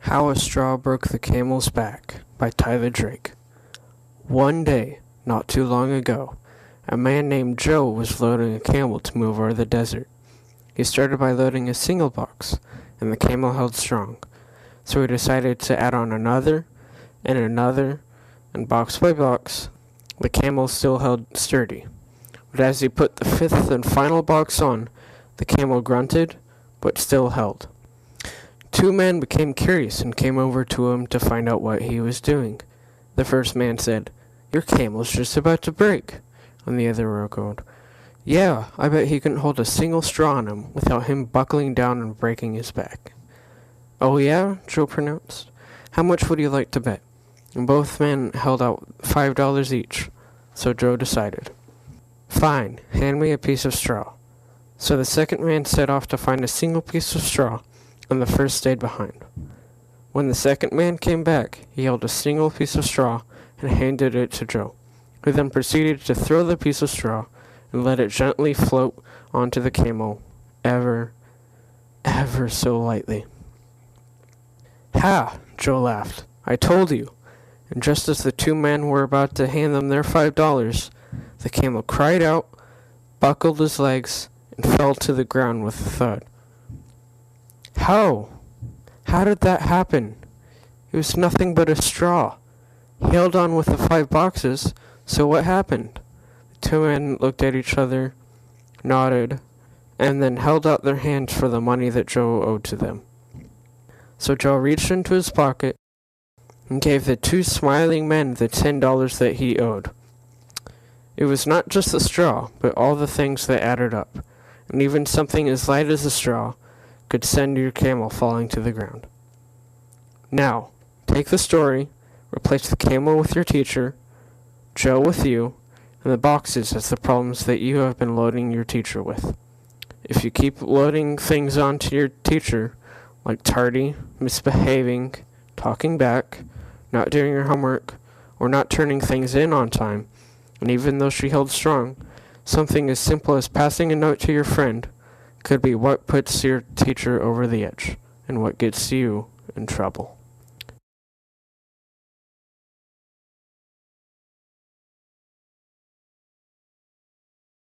How a Straw Broke the Camel's Back by Tyler Drake. One day, not too long ago, a man named Joe was loading a camel to move over the desert. He started by loading a single box, and the camel held strong. So he decided to add on another, and box by box, the camel still held sturdy. But as he put the fifth and final box on, the camel grunted, but still held. Two men became curious and came over to him to find out what he was doing. The first man said, "Your camel's just about to break." And the other echoed, "Yeah, I bet he couldn't hold a single straw on him without him buckling down and breaking his back." "Oh yeah?" Joe pronounced. "How much would you like to bet?" And both men held out $5 each. So Joe decided, "Fine, hand me a piece of straw." So the second man set off to find a single piece of straw, and the first stayed behind. When the second man came back, he held a single piece of straw and handed it to Joe, who then proceeded to throw the piece of straw and let it gently float onto the camel, ever so lightly. "Ha!" Joe laughed. "I told you." And just as the two men were about to hand them their $5, the camel cried out, buckled his legs, and fell to the ground with a thud. How did that happen? It was nothing but a straw. He held on with the 5 boxes, so what happened? The two men looked at each other, nodded, and then held out their hands for the money that Joe owed to them. So Joe reached into his pocket and gave the two smiling men the $10 that he owed. It was not just the straw, but all the things that added up, and even something as light as a straw could send your camel falling to the ground. Now, take the story, replace the camel with your teacher, Joe with you, and the boxes as the problems that you have been loading your teacher with. If you keep loading things onto your teacher, like tardy, misbehaving, talking back, not doing your homework, or not turning things in on time, and even though she held strong, something as simple as passing a note to your friend could be what puts your teacher over the edge and what gets you in trouble.